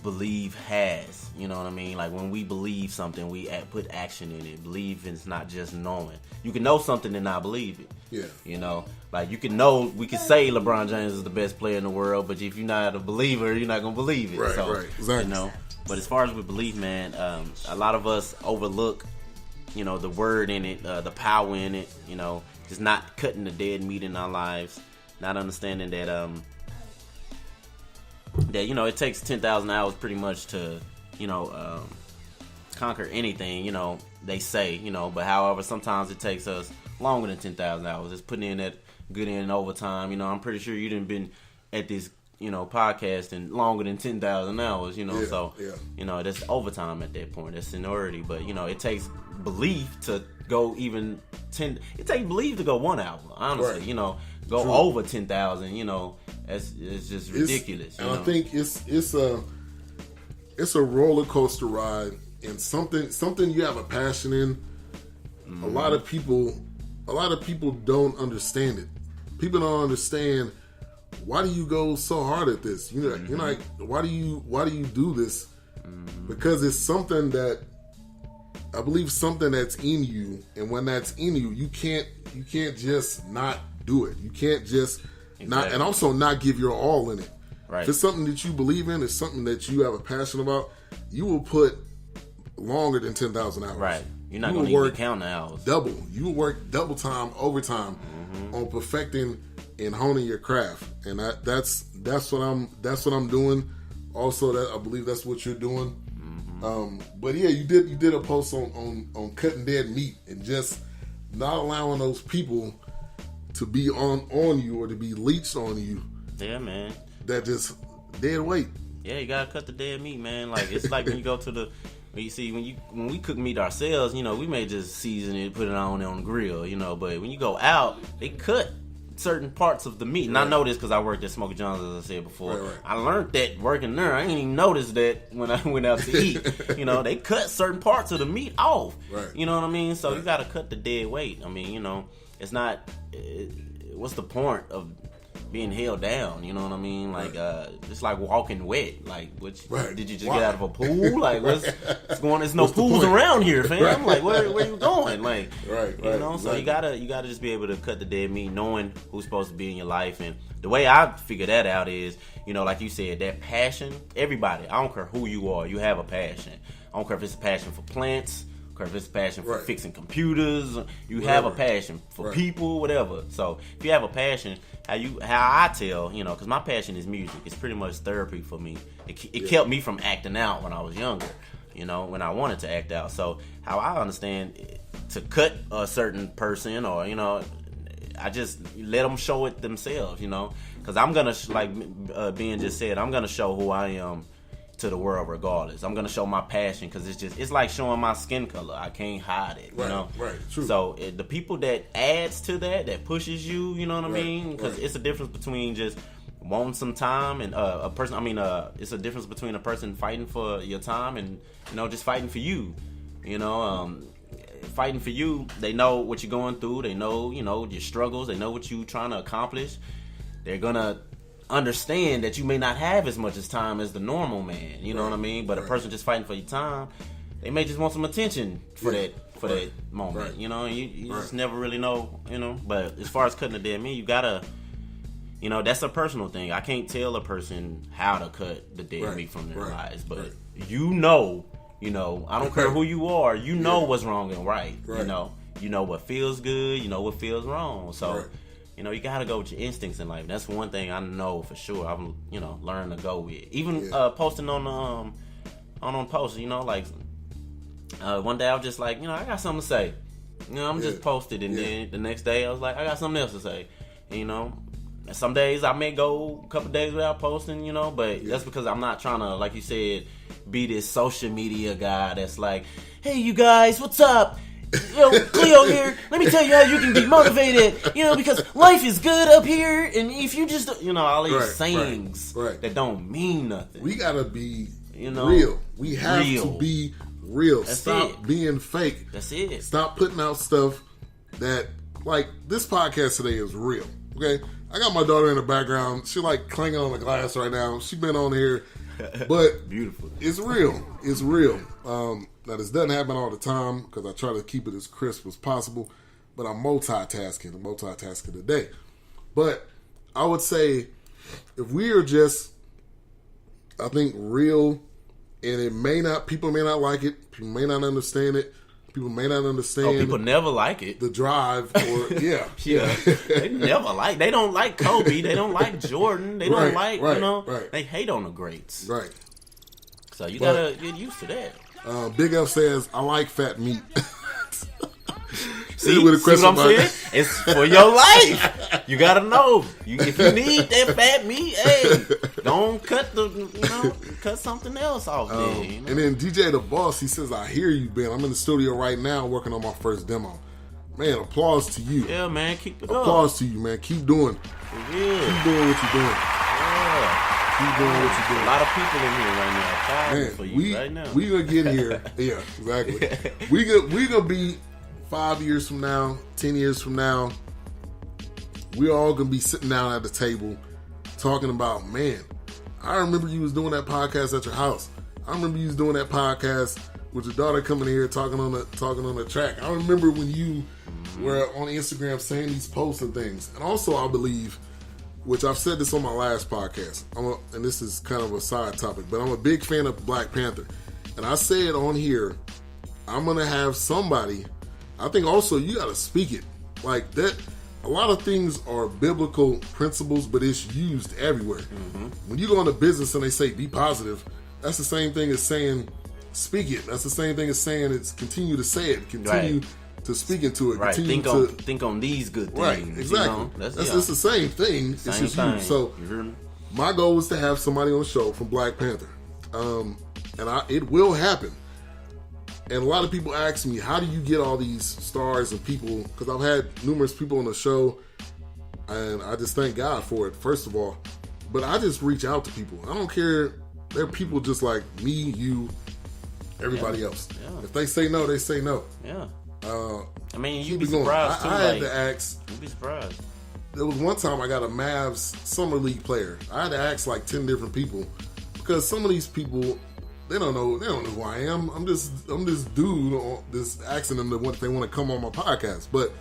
believe has, you know what I mean? Like when we believe something, we put action in it. Believe is not just knowing. You can know something and not believe it. Yeah. You know, like you can know, we can say LeBron James is the best player in the world, but if you're not a believer, you're not gonna believe it. Right, so, right, exactly. You know, but as far as with belief, man, a lot of us overlook, you know, the word in it, the power in it. You know, just not cutting the dead meat in our lives, not understanding that that, you know, it takes 10,000 hours pretty much to, you know, conquer anything, you know, they say, you know, but however, sometimes it takes us longer than 10,000 hours. It's putting in that good in overtime. You know, I'm pretty sure you didn't been at this, you know, podcasting longer than 10,000 hours, you know, you know, that's overtime at that point. That's seniority, but, you know, it takes belief to go even it takes belief to go 1 hour, honestly, you know, go over 10,000, you know, it's just ridiculous. And I think it's a roller coaster ride, and something you have a passion in. Mm-hmm. A lot of people don't understand it. People don't understand, why do you go so hard at this? You know, you're like, why do you do this? Mm-hmm. Because it's something that I believe, something that's in you, and when that's in you, you can't just not do it. You can't just not, and also not give your all in it. Right. If it's something that you believe in, it's something that you have a passion about, you will put longer than 10,000 hours. Right. You're not going to even count the hours. Double. You will work double time, overtime on perfecting and honing your craft, and that's what I'm doing. Also, that I believe that's what you're doing. But yeah, you did a post on cutting dead meat and just not allowing those people to be on you or to be leached on you. Yeah, man. That just dead weight. Yeah, you gotta cut the dead meat, man. Like it's like when you go to the, you see when we cook meat ourselves, you know, we may just season it, put it on the grill, you know. But when you go out, they cut certain parts of the meat, and I know this because I worked at Smokey John's, as I said before. Right. I learned that working there. I didn't even notice that when I went out to eat. You know, they cut certain parts of the meat off. Right. You know what I mean? So you got to cut the dead weight. I mean, you know, it's not. What's the point of being held down? You know what I mean? Like, it's like walking wet. Like, did you just get out of a pool? Like, what's going? There's no pools around here, fam. Like, where you going? Like, you know. So you gotta just be able to cut the dead meat, knowing who's supposed to be in your life. And the way I figure that out is, you know, like you said, that passion. Everybody, I don't care who you are, you have a passion. I don't care if it's a passion for plants. If it's a passion for fixing computers, you have a passion for people, whatever. So if you have a passion, how I tell, you know, because my passion is music. It's pretty much therapy for me. It kept me from acting out when I was younger, you know, when I wanted to act out. So how I understand to cut a certain person, or, you know, I just let them show it themselves, you know, because I'm gonna, like Ben just said, I'm gonna show who I am to the world regardless. I'm gonna show my passion, because it's like showing my skin color. I can't hide it, you know. Right, true. So the people that adds to that pushes you, you know what I mean? Because it's a difference between just wanting some time and a person. I mean, it's a difference between a person fighting for your time and, you know, just fighting for you. You know, fighting for you. They know what you're going through. They know, you know, your struggles. They know what you're trying to accomplish. They're gonna understand that you may not have as much as time as the normal man, you know what I mean? But a person just fighting for your time, they may just want some attention for that moment, you know? You just never really know, you know? But as far as cutting the dead meat, you gotta, you know, that's a personal thing. I can't tell a person how to cut the dead meat from their lives, but you know, I don't care who you are, you know what's wrong and right, you know what feels good, you know what feels wrong, so you know, you gotta go with your instincts in life. That's one thing I know for sure. I've, you know, learned to go with. Even posting on posts, you know, like one day I was just like, you know, I got something to say. You know, I'm just posted, and then the next day I was like, I got something else to say. And, you know, some days I may go a couple days without posting, you know, but that's because I'm not trying to, like you said, be this social media guy that's like, hey, you guys, what's up? Yo, Cleo here. Let me tell you how you can be motivated. You know, because life is good up here, and if you just, you know, all these sayings that don't mean nothing. We gotta be, you know, real. We have to be real. Stop being fake. That's it. Stop putting out stuff that, like, this podcast today is real. Okay, I got my daughter in the background. She like clanging on the glass right now. She been on here, but beautiful. It's real. It's real. Now this doesn't happen all the time because I try to keep it as crisp as possible. But I'm multitasking today. But I would say if we are just, I think, real, and it may not, people may not like it, people may not understand it, people may not understand. People never like it. The drive, or yeah. They never like. They don't like Kobe. They don't like Jordan. They don't like. They hate on the greats. Right. So you gotta get used to that. Big F says, "I like fat meat." See what I'm saying? It's for your life. You gotta know. If you need that fat meat, hey, don't cut something else off there. And then DJ the Boss, he says, "I hear you, Ben. I'm in the studio right now working on my first demo." Man, applause to you. Yeah, man, keep it up. Applause to you, man. Keep doing. Keep doing what you're doing. Yeah. Keep doing what you're doing. A lot of people in here right now. Man, for you right now. We gonna get here. Yeah, exactly. We gonna be 5 years from now, 10 years from now, we all gonna be sitting down at the table talking about, man, I remember you was doing that podcast at your house. I remember you was doing that podcast with your daughter coming here talking on the track. I remember when you were on Instagram saying these posts and things. And also, I believe, which I've said this on my last podcast, and this is kind of a side topic, but I'm a big fan of Black Panther. And I said on here, I'm gonna have somebody. I think also you got to speak it like that. A lot of things are biblical principles, but it's used everywhere. Mm-hmm. When you go into business and they say be positive, that's the same thing as saying speak it. That's the same thing as saying it's continue to say it, continue to speak into it. Right. Think on these good things. Right. Exactly. That's it's the same thing. It's just you. So my goal was to have somebody on the show from Black Panther, and it will happen. And a lot of people ask me, how do you get all these stars and people? Because I've had numerous people on the show, and I just thank God for it, first of all. But I just reach out to people. I don't care. They're people just like me, you, everybody else. Yeah. If they say no, they say no. Yeah. I mean, you'd be surprised, too. I had to ask. You'd be surprised. There was one time I got a Mavs Summer League player. I had to ask like 10 different people. Because some of these people... They don't know who I am. I'm this dude just asking them if they want to come on my podcast. But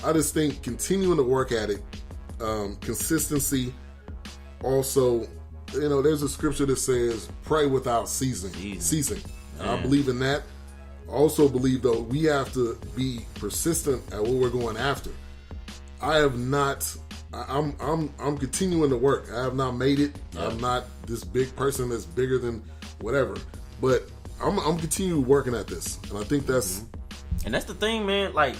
I just think continuing to work at it, consistency. Also, there's a scripture that says pray without ceasing. And I believe in that. I also believe though we have to be persistent at what we're going after. I'm continuing to work. I have not made it. Yeah. I'm not this big person that's bigger than whatever, but I'm continuing working at this, and I think that's and that's the thing, man. Like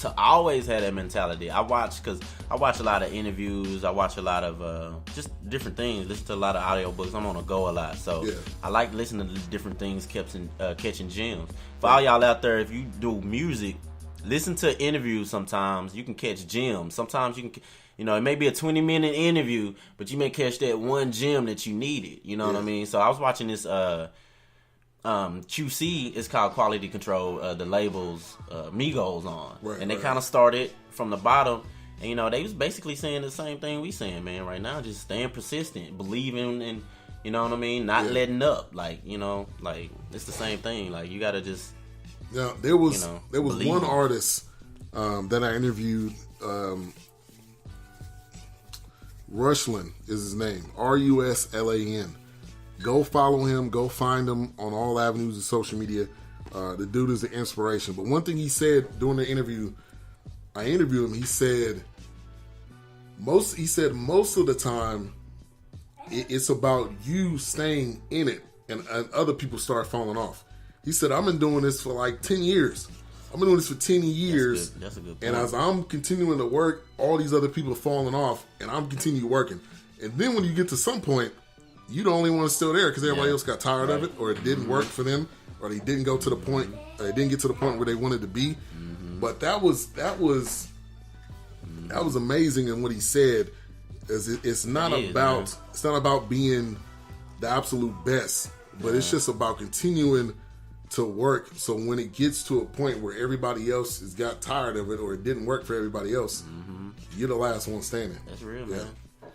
to always have that mentality. I watch a lot of interviews. I watch a lot of just different things. Listen to a lot of audiobooks. I'm on the go a lot, so I like listening to different things, catching gems. For all y'all out there, if you do music, listen to interviews. Sometimes you can catch gems. Sometimes you can. It may be a 20-minute interview, but you may catch that one gem that you needed. You know what I mean? So I was watching this QC. It's called Quality Control. The labels Migos on, and they kind of started from the bottom. And they was basically saying the same thing we saying, man. Right now, just staying persistent, believing, and you know what I mean, not letting up. Like it's the same thing. Like you gotta just. Now there was one artist that I interviewed. Ruslan is his name. Ruslan. Go follow him. Go find him on all avenues of social media. The dude is an inspiration. But one thing he said during the interview, I interviewed him. He said most of the time it's about you staying in it, and other people start falling off. He said, I've been doing this for like 10 years. I've been doing this for 10 years. That's a good point. And as I'm continuing to work, all these other people are falling off, and I'm continuing working. And then when you get to some point, you the only one that's still there because everybody else got tired of it, or it didn't work for them, or they didn't go to the point, or they didn't get to the point where they wanted to be. But that was amazing in what he said. It's not about being the absolute best, but it's just about continuing to work. So when it gets to a point where everybody else has got tired of it or it didn't work for everybody else, you're the last one standing. That's real, man.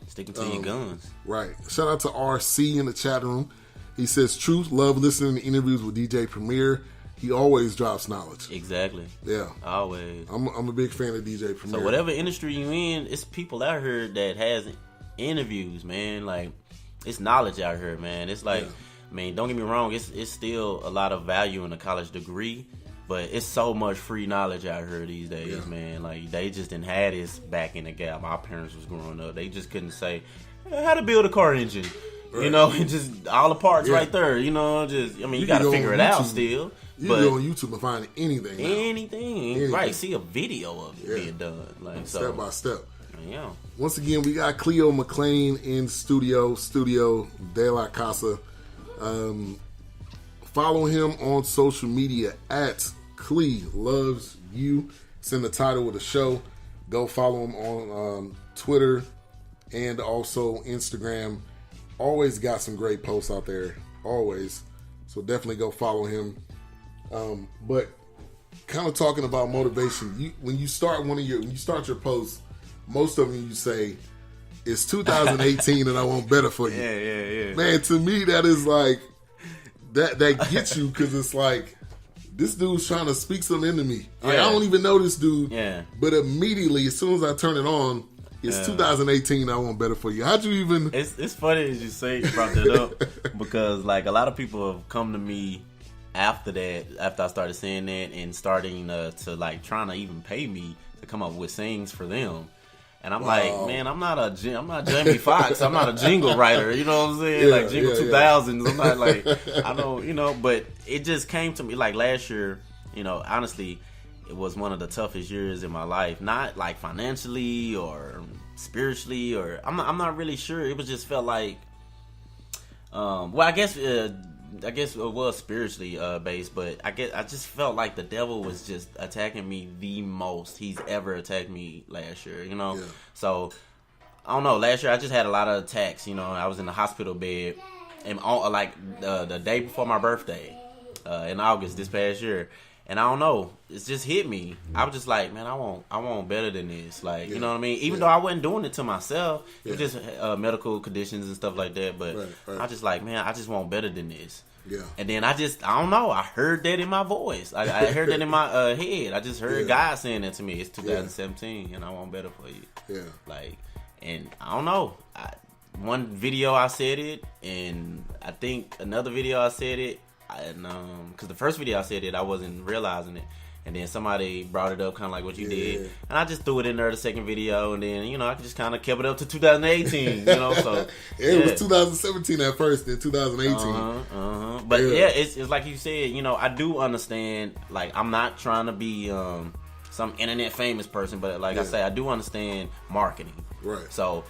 Sticking to your guns. Right. Shout out to RC in the chat room. He says, truth, love listening to interviews with DJ Premier. He always drops knowledge. Exactly. Yeah. Always. I'm a big fan of DJ Premier. So whatever industry you in, it's people out here that has interviews, man. Like, it's knowledge out here, man. It's like, I mean, don't get me wrong, it's still a lot of value in a college degree, but it's so much free knowledge out here these days, man. Like, they just didn't have this back in the gap. My parents was growing up. They just couldn't say, how to build a car engine. Right. You know, and just all the parts right there, you know, just, I mean, you got to figure it out still. You can go on YouTube and find anything. Anything. Right, see a video of it being done. Like, so, step by step. Yeah. Once again, we got Cleo Mclain in Studio De La Casa. Follow him on social media at Clee Loves You. It's in the title of the show. Go follow him on Twitter and also Instagram. Always got some great posts out there. Always. So definitely go follow him. But kind of talking about motivation, when you start your posts, most of them you say, it's 2018 and I want better for you. Yeah. Man, to me that is like that gets you, because it's like, this dude's trying to speak something into me. Like, I don't even know this dude. Yeah. But immediately, as soon as I turn it on, it's 2018. I want better for you. How'd you even? It's funny as you brought that up, because like a lot of people have come to me after I started saying that and starting to like trying to even pay me to come up with sayings for them. And I'm like, man, I'm not Jamie Foxx. I'm not a jingle writer. You know what I'm saying? Like Jingle 2000s. I'm not like, I don't, you know, but it just came to me like last year, you know, honestly, it was one of the toughest years in my life. Not like financially or spiritually, or I'm not really sure. It was just felt like, well, I guess it was spiritually based, but I just felt like the devil was just attacking me the most he's ever attacked me last year, you know? Yeah. So, I don't know, last year I just had a lot of attacks, you know? I was in the hospital bed, and the day before my birthday, in August this past year, and I don't know, it just hit me. I was just like, man, I want better than this. Like, you know what I mean? Even though I wasn't doing it to myself, it was just medical conditions and stuff like that. But right. I just like, man, I just want better than this. Yeah. And then I don't know, I heard that in my voice. I heard that in my head. I just heard God saying that to me. It's 2017 and I want better for you. Yeah. Like, and I don't know. One video I said it, and I think another video I said it. Because the first video I said it, I wasn't realizing it, and then somebody brought it up, kind of like what you did, and I just threw it in there the second video, and then I just kind of kept it up to 2018, so it was 2017 at first, then 2018. But it's like you said, I do understand. Like, I'm not trying to be some internet famous person, but like I say, I do understand marketing. Right. So,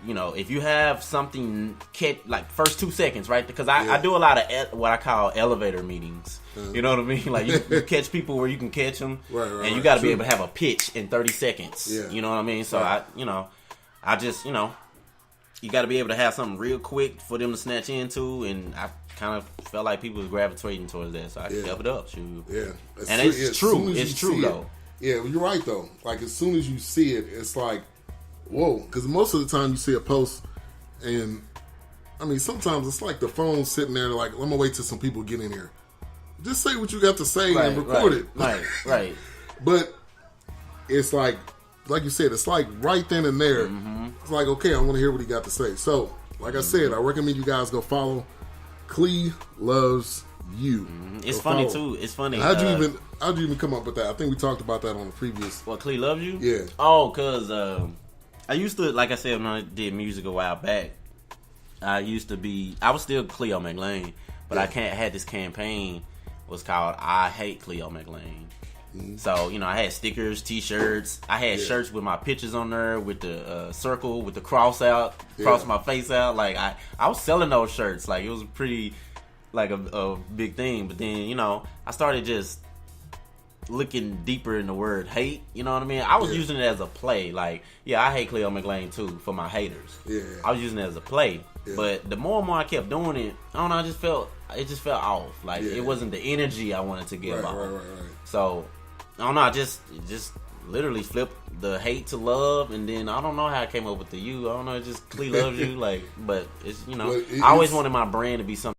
if you have something, like first 2 seconds, right? Because I do a lot of what I call elevator meetings. You know what I mean? Like, you catch people where you can catch them, and you got to be able to have a pitch in 30 seconds. Yeah. You know what I mean? So I just, you got to be able to have something real quick for them to snatch into, and I kind of felt like people was gravitating towards that, so I kept it up. Shoot. Yeah. And it's true. It's true, though. Yeah, you're right, though. Like, as soon as you see it, it's like, whoa, because most of the time you see a post, and I mean, sometimes it's like the phone's sitting there like, let me wait till some people get in here. Just say what you got to say and record it. Right. But it's like you said, it's like right then and there. Mm-hmm. It's like, okay, I want to hear what he got to say. So, like I said, I recommend you guys go follow Clee Loves You. Mm-hmm. It's funny too. It's funny. How'd you even come up with that? I think we talked about that on the previous. What, Clee Loves You? Yeah. Oh, because I used to, like I said, when I did music a while back, I was still Cleo Mclain, but I had this campaign, was called I Hate Cleo Mclain. Mm-hmm. So, I had stickers, t-shirts, I had shirts with my pictures on there, with the circle, with the cross my face out. Like, I was selling those shirts. Like, it was pretty, like, a big thing. But then, I started just looking deeper in the word hate. You know what I mean? I was using it as a play. Like, yeah, I hate Cleo Mclain too for my haters. Yeah. I was using it as a play. Yeah. But the more and more I kept doing it, I don't know, it just felt off. Like, it wasn't the energy I wanted to give off. Right. So, I don't know, I just literally flipped the hate to love, and then I don't know how I came up with the you. I don't know, it just Cleo loves you. Like, but it's, you know, I always wanted my brand to be something